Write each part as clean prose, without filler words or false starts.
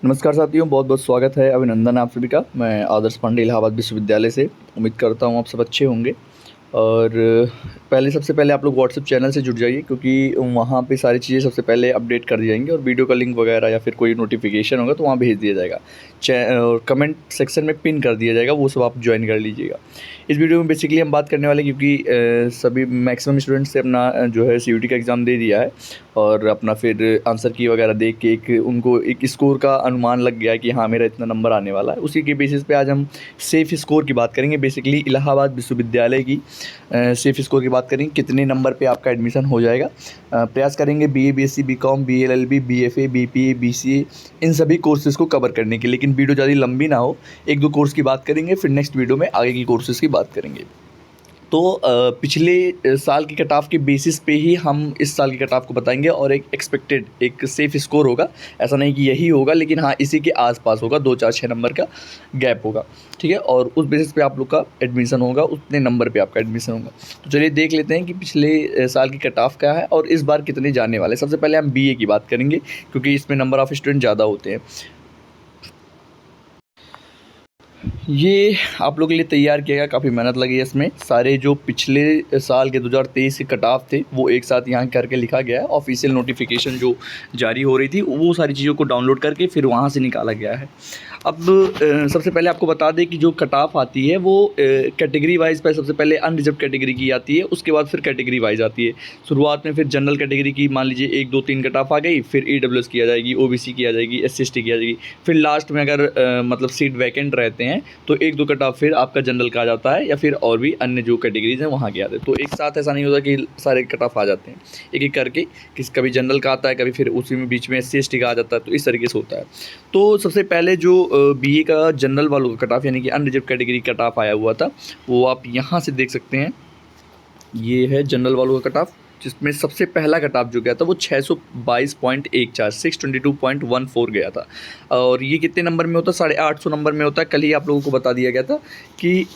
नमस्कार साथियों, बहुत बहुत स्वागत है, अभिनंदन आप सभी का। मैं आदर्श पांडे इलाहाबाद विश्वविद्यालय से उम्मीद करता हूँ आप सब अच्छे होंगे। और पहले सबसे पहले आप लोग व्हाट्सएप चैनल से जुड़ जाइए, क्योंकि वहाँ पे सारी चीज़ें सबसे पहले अपडेट कर दी जाएंगी और वीडियो का लिंक वगैरह या फिर कोई नोटिफिकेशन होगा तो वहाँ भेज दिया जाएगा। और कमेंट सेक्शन में पिन कर दिया जाएगा, वो सब आप ज्वाइन कर लीजिएगा। इस वीडियो में बेसिकली हम बात करने वाले, क्योंकि सभी मैक्सिमम स्टूडेंट्स ने अपना जो है सीयूटी का एग्ज़ाम दे दिया है और अपना फिर आंसर की वगैरह देख के उनको एक स्कोर का अनुमान लग गया है कि हाँ मेरा इतना नंबर आने वाला है। उसी के बेसिस पे आज हम सेफ़ स्कोर की बात करेंगे। बेसिकली इलाहाबाद विश्वविद्यालय की सेफ़ स्कोर की बात करेंगे, कितने नंबर पे आपका एडमिशन हो जाएगा। प्रयास करेंगे BA, BSc, BCom, BLLB, BFA, BPA, BCA इन सभी कोर्सेज़ को कवर करने की। लेकिन वीडियो ज़्यादा लंबी ना हो, एक दो कोर्स की बात करेंगे, फिर नेक्स्ट वीडियो में आगे की कोर्सेज़ की बात करेंगे। तो पिछले साल की कट ऑफ के बेसिस पे ही हम इस साल की कट ऑफ को बताएंगे और एक एक्सपेक्टेड एक सेफ़ स्कोर होगा। ऐसा नहीं कि यही होगा, लेकिन हाँ इसी के आसपास होगा, 2 4 6 नंबर का गैप होगा, ठीक है। और उस बेसिस पे आप लोग का एडमिशन होगा, उतने नंबर पे आपका एडमिशन होगा। तो चलिए देख लेते हैं कि पिछले साल की कट ऑफ क्या है और इस बार कितने जाने वाले। सबसे पहले हम बीए की बात करेंगे, क्योंकि इसमें नंबर ऑफ़ स्टूडेंट ज़्यादा होते हैं। ये आप लोगों के लिए तैयार किया गया, काफ़ी मेहनत लगी है इसमें। सारे जो पिछले साल के 2023 के कट ऑफ थे वो एक साथ यहाँ करके लिखा गया है। ऑफिशियल नोटिफिकेशन जो जारी हो रही थी वो सारी चीज़ों को डाउनलोड करके फिर वहाँ से निकाला गया है। अब सबसे पहले आपको बता दें कि जो कट ऑफ आती है वो कैटेगरी वाइज पर सबसे पहले अनरिजर्व कैटेगरी की आती है, उसके बाद फिर कैटेगरी वाइज आती है। शुरुआत में फिर जनरल कैटेगरी की मान लीजिए 1 2 3 कट ऑफ आ गई, फिर ईडब्ल्यूएस की आ जाएगी, ओबीसी की आ जाएगी, एससी/एसटी की आ जाएगी। फिर लास्ट में अगर मतलब सीट वैकेंट रहते हैं तो 1 2 कट ऑफ फिर आपका जनरल का आ जाता है, या फिर और भी अन्य जो कैटेगरीज हैं वहाँ के आते हैं। तो एक साथ ऐसा नहीं होता कि सारे कट ऑफ आ जाते हैं, एक एक करके कभी जनरल का आता है, कभी फिर उसी में बीच में एससी/एसटी का आ जाता है। तो इस तरीके से होता है। तो सबसे पहले जो बीए का जनरल वालों का कट ऑफ यानी कि अनरिजर्व कैटेगरी कट ऑफ आया हुआ था, वो आप यहाँ से देख सकते हैं। ये है जनरल वालों का कट ऑफ, जिसमें सबसे पहला कट ऑफ जो गया था वो 622.14 622.14 गया था। और ये कितने नंबर में होता है? 850 नंबर में होता है। कल ही आप लोगों को बता दिया गया था कि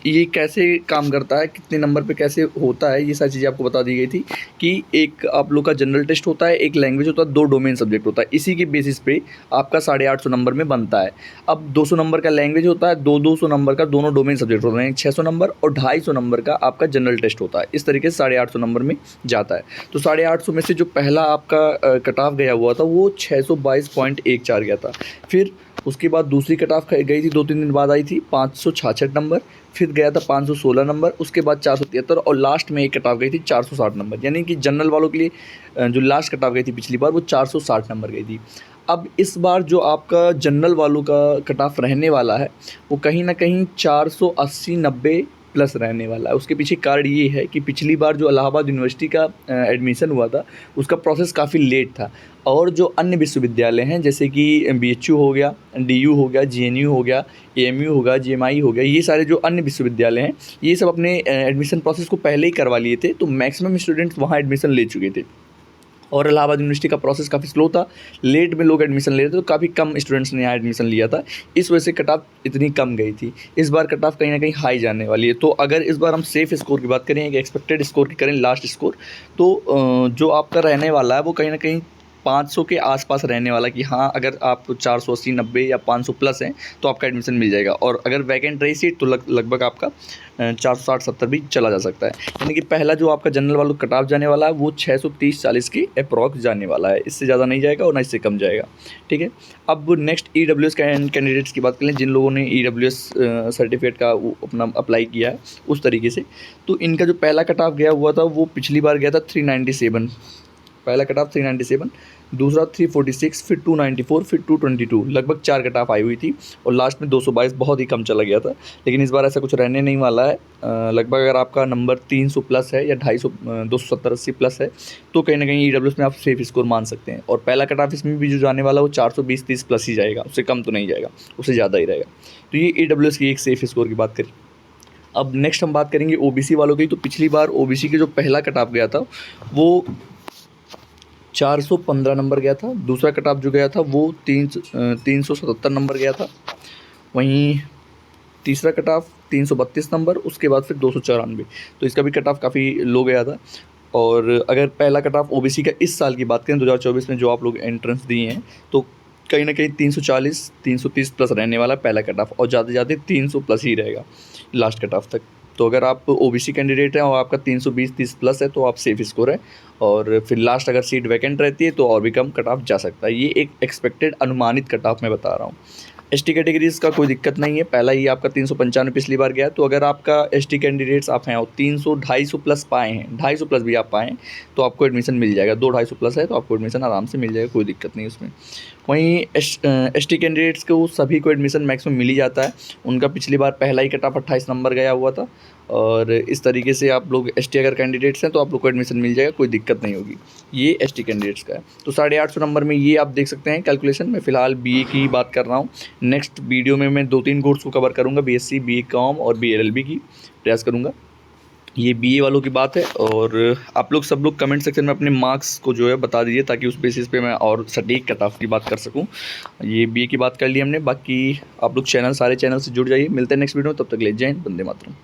ये कैसे काम करता है, कितने नंबर पे कैसे होता है, ये सारी चीज़ें आपको बता दी गई थी। कि एक आप लोग का जनरल टेस्ट होता है, एक लैंग्वेज होता है, 2 डोमेन सब्जेक्ट होता है। इसी के बेसिस पे आपका 850 नंबर में बनता है। अब 200 नंबर का लैंग्वेज होता है, 200 नंबर का दोनों डोमेन सब्जेक्ट होते हैं, 600 नंबर और 250 नंबर का आपका जनरल टेस्ट होता है। इस तरीके से 850 नंबर में जाता है। तो 850 में से जो पहला आपका कट ऑफ गया हुआ था वो 622.14 गया था। फिर उसके बाद दूसरी कट ऑफ गई थी, 2-3 दिन बाद आई थी 566 नंबर। फिर गया था 516 नंबर, उसके बाद 473 और लास्ट में एक कट ऑफ गई थी 460 नंबर। यानी कि जनरल वालों के लिए जो लास्ट कट ऑफ गई थी पिछली बार वो 460 नंबर गई थी। अब इस बार जो आपका जनरल वालों का कट ऑफ रहने वाला है वो कहीं ना कहीं 480-90 प्लस रहने वाला है। उसके पीछे कारण ये है कि पिछली बार जो इलाहाबाद यूनिवर्सिटी का एडमिशन हुआ था उसका प्रोसेस काफ़ी लेट था। और जो अन्य विश्वविद्यालय हैं जैसे कि बीएचयू हो गया, डीयू हो गया, जीएनयू हो गया, एएमयू हो गया, जीएमआई हो गया, ये सारे जो अन्य विश्वविद्यालय हैं ये सब अपने एडमिशन प्रोसेस को पहले ही करवा लिए थे। तो मैक्सिमम स्टूडेंट्स वहाँ एडमिशन ले चुके थे। और इलाहाबाद यूनिवर्सिटी का प्रोसेस काफ़ी स्लो था, लेट में लोग एडमिशन ले रहे थे, तो काफ़ी कम स्टूडेंट्स ने यहाँ एडमिशन लिया था। इस वजह से कट ऑफ इतनी कम गई थी। इस बार कट ऑफ कहीं ना कहीं हाई जाने वाली है। तो अगर इस बार हम सेफ़ स्कोर की बात करें, एक एक्सपेक्टेड स्कोर की करें, लास्ट स्कोर, तो जो आपका रहने वाला है वो कहीं ना कहीं 500 के आसपास रहने वाला। कि हाँ अगर आप 480 90 या 500 प्लस हैं तो आपका एडमिशन मिल जाएगा। और अगर वैकेंट रही सीट तो लगभग आपका 460 70 भी चला जा सकता है। यानी कि पहला जो आपका जनरल वालों कट ऑफ जाने वाला है वो 630-40 की अप्रॉक्स जाने वाला है। इससे ज़्यादा नहीं जाएगा और ना इससे कम जाएगा, ठीक है। अब नेक्स्ट ईडब्ल्यूएस कैंडिडेट्स की बात करें, जिन लोगों ने ईडब्ल्यूएस सर्टिफिकेट का अपना अप्लाई किया है उस तरीके से, तो इनका जो पहला कट ऑफ गया हुआ था वो पिछली बार गया था 397। पहला कट ऑफ 397, दूसरा 346, फिर 294, फिर 222, लगभग 4 कट ऑफ आई हुई थी। और लास्ट में 222 बहुत ही कम चला गया था। लेकिन इस बार ऐसा कुछ रहने नहीं वाला है। लगभग अगर आपका नंबर 300 प्लस है या 250 270-80 प्लस है तो कहीं ना कहीं ईडब्ल्यूएस में आप सेफ स्कोर मान सकते हैं। और पहला कट ऑफ इसमें भी जो जाने वाला है वो 420-30 प्लस ही जाएगा, उससे कम तो नहीं जाएगा, उससे ज़्यादा ही रहेगा। तो ये ईडब्ल्यूएस की एक सेफ स्कोर की बात करें। अब नेक्स्ट हम बात करेंगे ओबीसी वालों की। तो पिछली बार ओबीसी के जो पहला कट ऑफ गया था वो 415 नंबर गया था। दूसरा कट ऑफ जो गया था वो 377 नंबर गया था। वहीं तीसरा कट ऑफ 332 नंबर, उसके बाद फिर 294। तो इसका भी कट ऑफ काफ़ी लो गया था। और अगर पहला कट ऑफ ओबीसी का इस साल की बात करें 2024 में जो आप लोग एंट्रेंस दिए हैं, तो कहीं ना कहीं 340 330 प्लस रहने वाला पहला कट ऑफ, और ज़्यादा से ज़्यादा 300 प्लस ही रहेगा लास्ट कट ऑफ तक। तो अगर आप ओबीसी कैंडिडेट हैं और आपका 320-30 प्लस है तो आप सेफ स्कोर है, और फिर लास्ट अगर सीट वैकेंट रहती है तो और भी कम कट ऑफ जा सकता है। ये एक एक्सपेक्टेड अनुमानित कट ऑफ मैं बता रहा हूँ। एसटी कैटेगरीज का कोई दिक्कत नहीं है, पहला ही आपका 395 पिछली बार गया। तो अगर आपका एसटी कैंडिडेट्स आप हैं और 300 250 प्लस पाए हैं, 250 प्लस भी आप पाएँ तो आपको एडमिशन मिल जाएगा। 200-250 प्लस है तो आपको एडमिशन आराम से मिल जाएगा, कोई दिक्कत नहीं उसमें। वहीं एसटी कैंडिडेट्स को सभी को एडमिशन मैक्सिमम मिल ही जाता है। उनका पिछली बार पहला ही कट ऑफ 28 नंबर गया हुआ था, और इस तरीके से आप लोग एसटी अगर कैंडिडेट्स हैं तो आप लोग को एडमिशन मिल जाएगा, कोई दिक्कत नहीं होगी। ये एसटी कैंडिडेट्स का है। तो 850 नंबर में ये आप देख सकते हैं कैलकुलेशन। मैं फ़िलहाल बीए की बात कर रहा हूँ। नेक्स्ट वीडियो में मैं 2-3 कोर्स को कवर करूँगा, बीएससी, बीए कॉम और बीएलएलबी की प्रयास करूँगा। ये बीए वालों की बात है। और आप लोग सब लोग कमेंट सेक्शन में अपने मार्क्स को जो है बता दीजिए, ताकि उस बेसिस पे मैं और सटीक कट ऑफ की बात कर सकूं। ये बीए की बात कर ली हमने, बाकी आप लोग सारे चैनल से जुड़ जाइए। मिलते हैं नेक्स्ट वीडियो में, तब तक ले जय हिंद, वंदे मातरम।